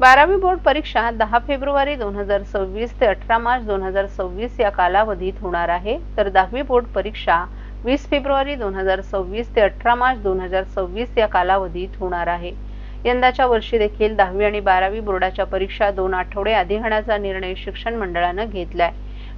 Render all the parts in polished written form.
12वी बोर्ड परीक्षा 10 फेब्रुवारी 2026 ते 18 मार्च 2026 या कालावधीत होणार आहे, तर 10वी बोर्ड परीक्षा 20 फेब्रुवारी 2026 ते 18 मार्च 2026 या कालावधीत होणार आहे। यंदाच्या वर्षी देखील 10वी आणि 12वी बोर्डाच्या परीक्षा 2 आठवडे आधी घेण्याचा निर्णय शिक्षण मंडळाने घेतलाय।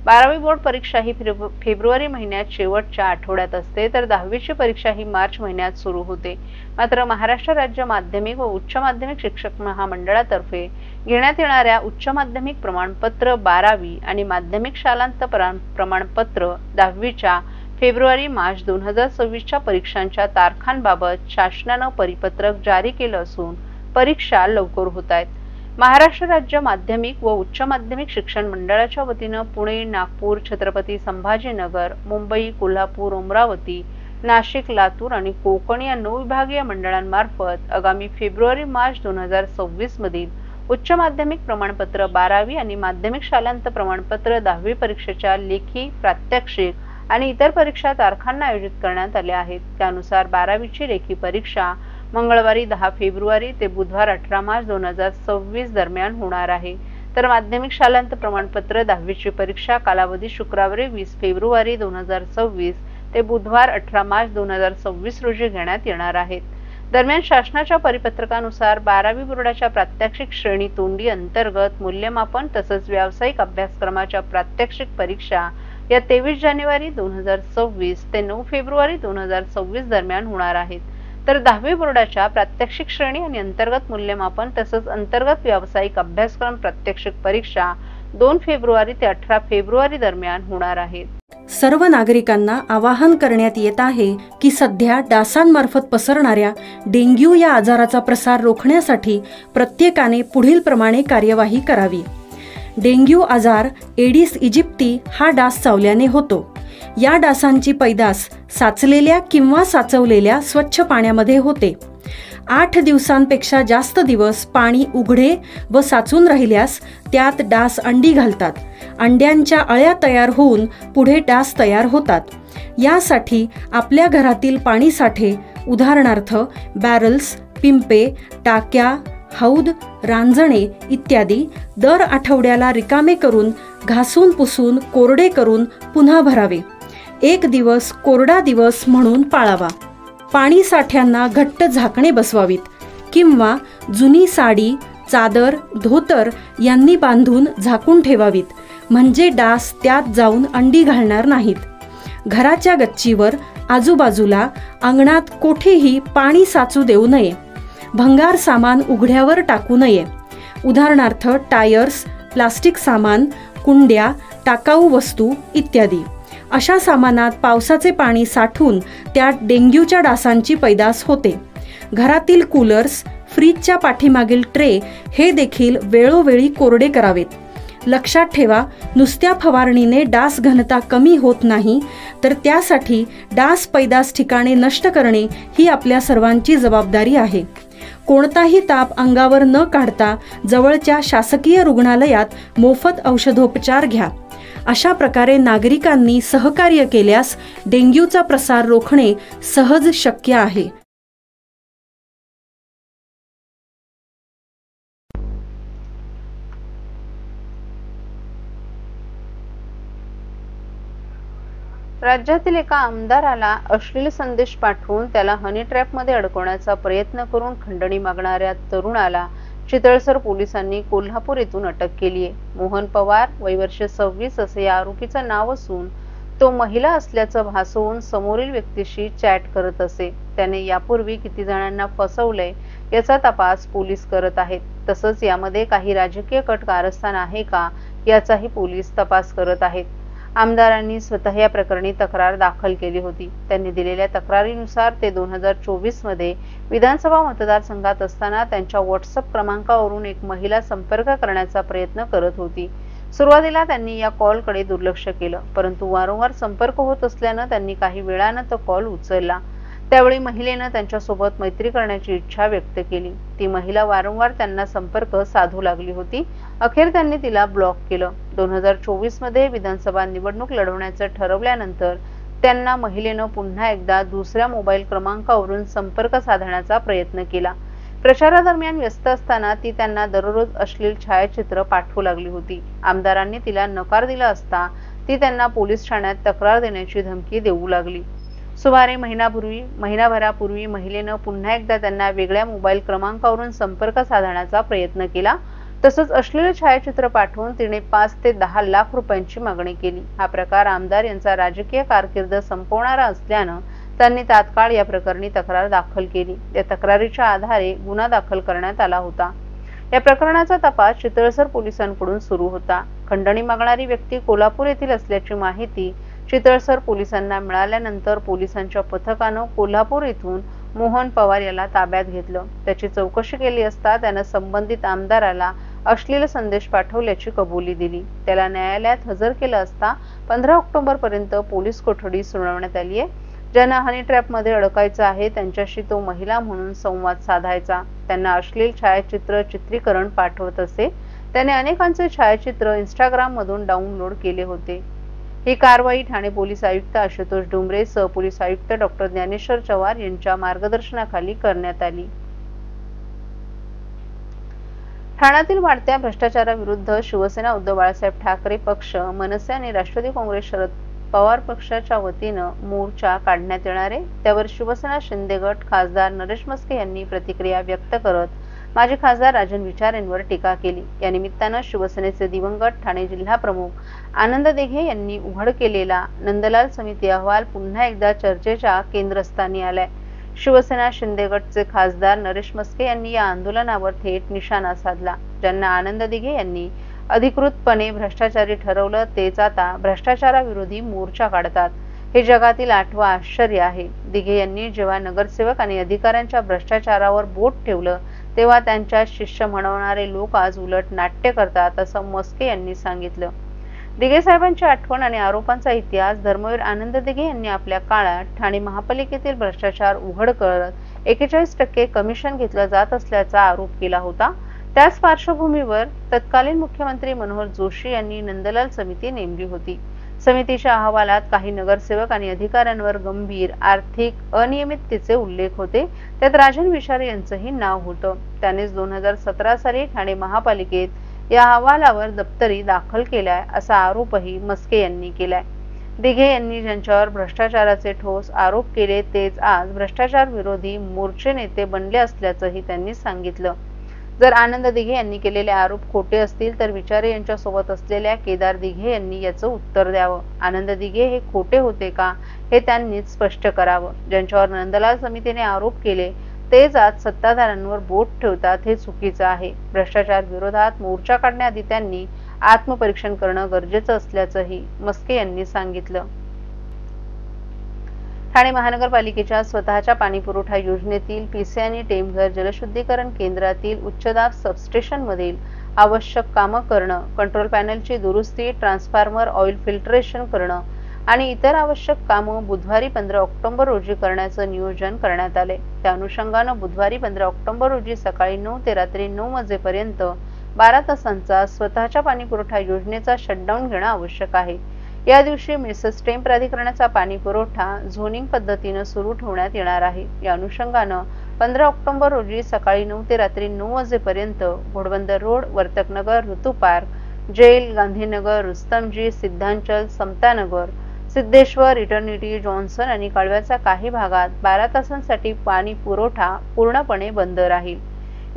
12वी बोर्ड परीक्षा ही फेब्रुवारी महिन्यात शेवटच्या आठवड्यात असते, तर 10वीची परीक्षा ही मार्च महिन्यात सुरू होते। मात्र महाराष्ट्र राज्य माध्यमिक व उच्च माध्यमिक शिक्षक महामंडळातर्फे घेण्यात येणाऱ्या उच्च माध्यमिक प्रमाणपत्र 12वी आणि माध्यमिक शालांत प्रमाणपत्र 10वीच्या फेब्रुवारी-मार्च 2026च्या परीक्षांच्या तारखांबाबत शासनाने परिपत्रक जारी केलं असून परीक्षा लवकर होत आहेत। महाराष्ट्र राज्य माध्यमिक व उच्च माध्यमिक शिक्षण मंडळाच्या वतीने पुणे, नागपूर, छत्रपती संभाजीनगर, मुंबई, कोल्हापूर, अमरावती, नाशिक, लातूर आणि कोकण या 9 विभागीय मंडळांमार्फत आगामी फेब्रुवारी-मार्च 2026 मधील उच्च माध्यमिक प्रमाणपत्र 12वी आणि माध्यमिक शालांत प्रमाणपत्र 10वी परीक्षेच्या लेखी, प्रात्यक्षिक आणि इतर परीक्षा तारखांना आयोजित करण्यात आल्या आहेत। त्यानुसार 12वीची लेखी परीक्षा मंगळवारी 10 फेब्रुवारी ते बुधवार 18 मार्च 2026 दरम्यान होणार आहे, तर माध्यमिक शालांत प्रमाणपत्र 10वीची परीक्षा कालावधी शुक्रवारी 20 फेब्रुवारी 2026 ते बुधवार 18 मार्च 2026 रोजी घेण्यात येणार आहेत। दरम्यान शासनाच्या परिपत्रकानुसार 12वी बोर्डाच्या प्रात्यक्षिक श्रेणी तोंडी अंतर्गत मूल्यमापन तसंच व्यावसायिक अभ्यासक्रमाच्या प्रात्यक्षिक परीक्षा या 23 जानेवारी 2026 ते 9 फेब्रुवारी 2026 दरम्यान होणार आहेत, तर 10वी बोर्डाच्या प्रात्यक्षिक श्रेणी आणि अंतर्गत मूल्यमापन तसंच अंतर्गत व्यावसायिक अभ्यासक्रम प्रात्यक्षिक परीक्षा 2 फेब्रुवारी ते 18 फेब्रुवारी दरम्यान होणार आहेत। सर्व नागरिकांना आवाहन करण्यात येत आहे की सध्या डासांमार्फत पसरणाऱ्या डेंग्यू या आजाराचा प्रसार रोखण्यासाठी प्रत्येकाने पुढील प्रमाणे कार्यवाही करावी। डेंग्यू आजार एडिस इजिप्ती हा डास चावल्याने होतो। या डासांची पैदास साचलेल्या किंवा साचवलेल्या स्वच्छ पाण्यामध्ये होते। 8 दिवसांपेक्षा जास्त दिवस पाणी उघडे व साचून राहिल्यास त्यात डास अंडी घालतात। अंड्यांच्या अळ्या तयार होऊन पुढे डास तयार होतात। यासाठी आपल्या घरातील पाणी साठे उदाहरणार्थ बॅरल्स, पिंपे, टाक्या, हौद, रांजणे इत्यादी दर आठवड्याला रिकामे करून घासून पुसून कोरडे करून पुन्हा भरावे। 1 दिवस कोरडा दिवस म्हणून पाळावा। पाणी साठ्यांना घट्ट झाकणे बसवावीत किंवा जुनी साडी, चादर, धोतर यांनी बांधून झाकून ठेवावीत, म्हणजे डास त्यात जाऊन अंडी घालणार नाहीत। घराच्या गच्चीवर, आजूबाजूला, अंगणात कोठेही पाणी साचू देऊ नये। भंगार सामान उघड्यावर टाकू नये, उदाहरणार्थ टायर्स, प्लास्टिक सामान, कुंड्या, टाकाऊ वस्तू इत्यादी। अशा सामानात पावसाचे पाणी साठून त्यात डेंग्यूच्या डासांची पैदास होते। घरातील कूलर्स, फ्रीजच्या पाठीमागील ट्रे हे देखील वेळोवेळी कोरडे करावेत। लक्षात ठेवा, नुसत्या फवारणीने डास घनता कमी होत नाही, तर त्यासाठी डास पैदास ठिकाणे नष्ट करणे ही आपल्या सर्वांची जबाबदारी आहे। कोणताही ताप अंगावर न काढता जवळच्या शासकीय रुग्णालयात मोफत औषधोपचार घ्या। अशा प्रकारे नागरिकांनी सहकार्य केल्यास डेंग्यूचा प्रसार रोखणे सहज शक्य आहे। राज्यातील एका आमदाराला अश्लील संदेश पाठवून त्याला हनी ट्रॅपमध्ये अडकवण्याचा प्रयत्न करून खंडणी मागणाऱ्या तरुणाला चितळसर पोलिसांनी कोल्हापूर येथून अटक केली आहे। मोहन पवार वय वर्ष 26 असे या आरोपीचं नाव असून तो महिला असल्याचं भासवून समोरील व्यक्तीशी चॅट करत असे। त्याने यापूर्वी किती जणांना फसवलंय याचा तपास पोलीस करत आहेत। तसंच यामध्ये काही राजकीय कट कारस्थान आहे का याचाही पोलीस तपास करत आहेत। आमदारांनी स्वतः या प्रकरणी तक्रार दाखल केली होती। त्यांनी दिलेल्या तक्रारीनुसार ते 2024 मध्ये विधानसभा मतदारसंघात असताना त्यांच्या व्हॉट्सअप क्रमांकावरून एक महिला संपर्क करण्याचा प्रयत्न करत होती। सुरुवातीला त्यांनी या कॉलकडे दुर्लक्ष केलं, परंतु वारंवार संपर्क होत असल्यानं त्यांनी काही वेळानं तो कॉल उचलला। त्यावेळी महिलेनं त्यांच्यासोबत मैत्री करण्याची इच्छा व्यक्त केली। ती महिला वारंवार त्यांना संपर्क साधू लागली होती। अखेर त्यांनी तिला ब्लॉक केलं। 2024 मध्ये विधानसभा निवडणूक लढवण्याचं ठरवल्यानंतर त्यांना महिलेनं पुन्हा एकदा दुसऱ्या मोबाईल क्रमांकावरून संपर्क साधण्याचा प्रयत्न केला। प्रचारादरम्यान व्यस्त असताना ती त्यांना दररोज अश्लील छायाचित्र पाठवू लागली होती. आमदारांनी तिला नकार दिला असता ती त्यांना पोलीस ठाण्यात तक्रार देण्याची धमकी देऊ लागली. सुमारे महिनाभरापूर्वी महिलेनं पुन्हा एकदा त्यांना वेगळ्या मोबाईल क्रमांकावरून संपर्क साधण्याचा प्रयत्न केला. तसंच अश्लील छायाचित्र पाठवून तिने 5 ते 10 लाख रुपयांची मागणी केली. हा प्रकार आमदार यांचा राजकीय कारकीर्द संपवणारा असल्यानं त्यांनी तात्काळ या प्रकरणी तक्रार दाखल केली. या तक्रारीच्या आधारे गुन्हा दाखल करण्यात आला होता. या प्रकरणाचा तपास चितळसर पोलिसांकडून सुरू होता. खंडणी मागणारी व्यक्ती कोल्हापूर येथील असल्याची माहिती चितळसर पोलिसांना मिळाल्यानंतर पोलिसांच्या पथकानं कोल्हापूर येथून मोहन पवार याला ताब्यात घेतलं. त्याची चौकशी केली असता त्यानं संबंधित आमदाराला अश्लील संदेश पाठवल्याची कबुली दिली. त्याला न्यायालयात हजर केलं असता 15 ऑक्टोबर पर्यंत पोलीस कोठडी सुनावण्यात आली आहे. ज्यांना हनी ट्रॅपमध्ये अडकायचं आहे त्यांच्याशी तो महिला म्हणून संवाद साधायचा. त्यांना अश्लील छायाचित्र चित्रीकरण पाठवत असे. त्याने अनेकांचे छायाचित्र इंस्टाग्राम मधून डाउनलोड केले होते. ही कारवाई ठाणे पोलीस आयुक्त आशुतोष डुमरे, सहपोलीस आयुक्त डॉक्टर ज्ञानेश्वर चव्हाण यांच्या मार्गदर्शनाखाली करण्यात आली. ठाण्यातील वाढत्या भ्रष्टाचाराविरुद्ध शिवसेना, उद्धव बाळासाहेब ठाकरे पक्ष, मनसे आणि राष्ट्रवादी काँग्रेस शरद पवार पक्षाच्या वतीनं मोर्चा काढण्यात येणार आहे. त्यावर शिवसेना शिंदे गट खासदार नरेश मस्के यांनी प्रतिक्रिया व्यक्त करत माजी खासदार राजन विचार यांवर टीका केली. या निमित्तानं शिवसेनेचे दिवंगत ठाणे जिल्हा प्रमुख आनंद दिघे यांनी उघड केलेला नंदलाल समिती अहवाल पुन्हा एकदा चर्चेच्या केंद्रस्थानी आलाय. शिवसेना शिंदे गटचे खासदार नरेश मस्के यांनी या आंदोलनावर थेट निशाणा साधला. ज्यांना आनंद दिघे यांनी अधिकृतपणे भ्रष्टाचारी ठरवलं तेच आता भ्रष्टाचाराविरोधी मोर्चा काढतात. हे जगातील 8वं आश्चर्य आहे. दिघे यांनी जेव्हा नगरसेवक आणि अधिकाऱ्यांच्या भ्रष्टाचारावर बोट ठेवलं तेव्हा त्यांच्या शिष्य म्हणवणारे लोक आज उलट नाट्य करतात असं मस्के यांनी सांगितलं. दिघे साहेबांची आठवण आणि आरोपांचा इतिहास धर्मवीर आनंद दिघे यांनी आपल्या काळात ठाणे महापालिकेतील भ्रष्टाचार उघड करत 41% कमिशन घेतलं जात असल्याचा आरोप केला होता. त्याच पार्श्वभूमीवर तत्कालीन मुख्यमंत्री मनोहर जोशी यांनी नंदलाल समिती नेमली होती. समितीच्या अहवालात काही नगरसेवक आणि अधिकाऱ्यांवर गंभीर आर्थिक अनियमिततेचे उल्लेख होते. त्यात राजन विचार यांचंही नाव होतं. त्यानेच 2017 साली ठाणे महापालिकेत या अहवालावर दप्तरी दाखल केलाय असा आरोपही मस्के यांनी केलाय. दिघे यांनी ज्यांच्यावर भ्रष्टाचाराचे ठोस आरोप केले तेच आज भ्रष्टाचार विरोधी मोर्चे नेते बनले असल्याचंही त्यांनी सांगितलं. जर आनंद दिघे यांनी केलेले आरोप खोटे असतील तर विचारे यांच्या सोबत असलेल्या केदार दिघे यांनी याचं उत्तर द्यावं. आनंद दिघे हे खोटे होते का हे त्यांनीच स्पष्ट करावं. ज्यांच्यावर नंदलाल समितीने आरोप केले तेच आज सत्ताधाऱ्यांवर बोट ठेवतात हे चुकीचं आहे. भ्रष्टाचार विरोधात मोर्चा काढण्याआधी त्यांनी आत्मपरीक्षण करणं गरजेचं असल्याचंही मस्के यांनी सांगितलं. ठाणे महानगरपालिकेच्या स्वतःच्या पाणीपुरवठा योजनेतील पीसी आणि टेमघर जलशुद्धीकरण केंद्रातील उच्चदाब सबस्टेशनमधील आवश्यक कामं करणं, कंट्रोल पॅनलची दुरुस्ती, ट्रान्सफॉर्मर ऑइल फिल्टरेशन करणं आणि इतर आवश्यक कामं बुधवारी 15 ऑक्टोबर रोजी करण्याचं नियोजन करण्यात आले. त्या अनुषंगानं बुधवारी 15 ऑक्टोबर रोजी सकाळी 9 ते रात्री 9 वाजेपर्यंत 12 तासांचा स्वतःच्या पाणीपुरवठा योजनेचा शटडाऊन घेणं आवश्यक आहे. या दिवशी मिसेस टेम प्राधिकरणाचा पाणी पुरवठा झोनिंग पद्धतीनं सुरू ठेवण्यात येणार आहे. या अनुषंगानं 15 ऑक्टोबर रोजी सकाळी 9 ते रात्री 9 वाजेपर्यंत Ghodbunder road, Vartaknagar, Ritu park, jail, Gandhinagar, Rustomjee, Siddhachal, Samtanagar, Siddheshwar, Eternity, Johnson आणि कळव्याच्या काही भागात 12 तासांसाठी पाणी पुरवठा पूर्णपणे बंद राहील.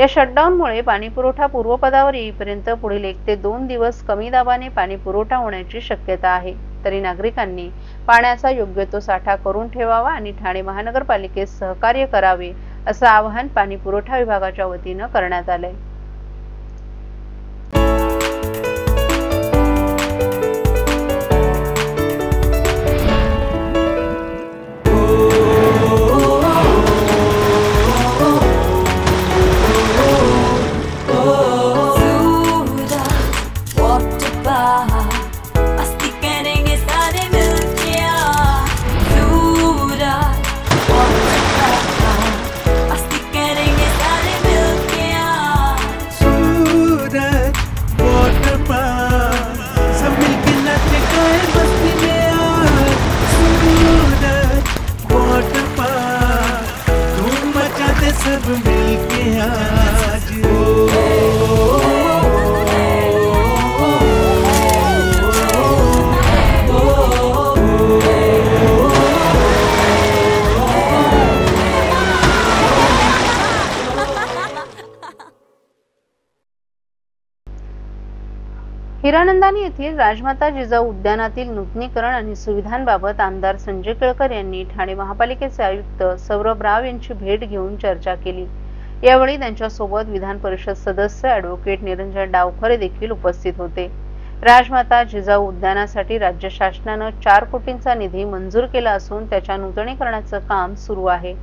या शटडाऊनमुळे पाणीपुरवठा पूर्वपदावर येईपर्यंत पुढील 1 ते 2 दिवस कमी दाबाने पाणी पुरवठा होण्याची शक्यता आहे. तरी नागरिकांनी पाण्याचा योग्य तो साठा करून ठेवावा आणि ठाणे महानगरपालिकेस सहकार्य करावे असं आवाहन पाणी पुरवठा विभागाच्या वतीनं करण्यात आलंय. सब मिलके आज हिरानंदानी येथील राजमाता जिजाऊ उद्यानातील नूतनीकरण आणि सुविधांबाबत आमदार संजय केळकर यांनी ठाणे महापालिकेचे आयुक्त सौरभ राव यांची भेट घेऊन चर्चा केली। यावेळी त्यांच्यासोबत विधान परिषद सदस्य ॲडव्होकेट निरंजन डावखरे देखील उपस्थित होते। राजमाता जिजाऊ उद्यानासाठी राज्य शासनाने 4 कोटींचा निधी मंजूर केला असून त्याच्या नूतनीकरणाचे काम सुरू आहे।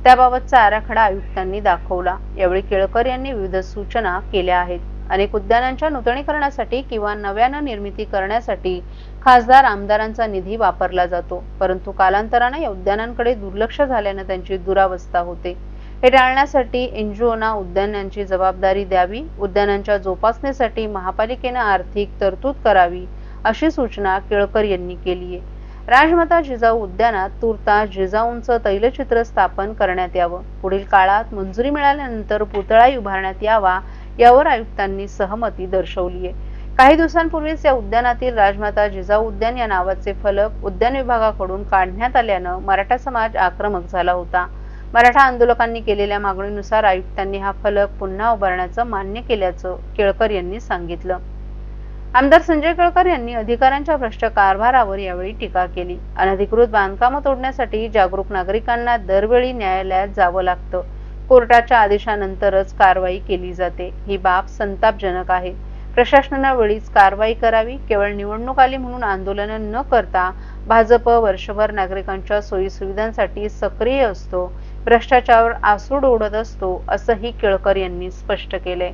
त्याबाबतचा आराखडा आयुक्तांनी दाखवला। यावेळी केळकर यांनी विविध सूचना केल्या आहेत। अनेक उद्यानांच्या नूतनीकरणासाठी किंवा नव्याने निर्मिती करण्यासाठी खासदार आमदारांचा निधी वापरला जातो, परंतु कालांतराने या उद्यानांकडे दुर्लक्ष झाल्याने त्यांची दुरावस्था होते। हे टाळण्यासाठी एनजीओना उद्यानांची जबाबदारी द्यावी, उद्यानांच्या जोपासनेसाठी महापालिकेने आर्थिक तरतूद करावी, अशी सूचना केळकर यांनी केली आहे। राजमाता जिजाऊ उद्यानात तुर्तास जिजाऊंचं तैलचित्र स्थापन करण्यात यावं। पुढील काळात मंजुरी मिळाल्यानंतर पुतळा उभारण्यात यावा, यावर आयुक्तांनी सहमती दर्शवली आहे। काही दिवसांपूर्वीच या उद्यानातील राजमाता जिजाऊ उद्यान या नावाचे फलक उद्यान विभागाकडून काढण्यात आल्याने मराठा समाज आक्रमक झाला होता। मराठा आंदोलकांनी केलेल्या मागणीनुसार आयुक्तांनी हा फलक पुन्हा उभारण्याचे मान्य केल्याचं केळकर यांनी सांगितलं। आमदार संजय केळकर यांनी अधिकाऱ्यांच्या भ्रष्ट कारभारावर यावेळी टीका केली। अनधिकृत बांधकाम तोडण्यासाठी जागरूक नागरिकांना दरवेळी न्यायालयात जावं लागतं। कोर्टाच्या आदेशानंतरच कारवाई केली जाते। ही बाब संतापजनक आहे। प्रशासनाने वेळीच कारवाई करावी। केवळ निवडणूक आली म्हणून आंदोलन न करता भाजप वर्षभर नागरिकांच्या सोयी सुविधांसाठी सक्रिय असतो, भ्रष्टाचारावर आसूड ओढत असतो, असंही केळकर यांनी स्पष्ट केलंय।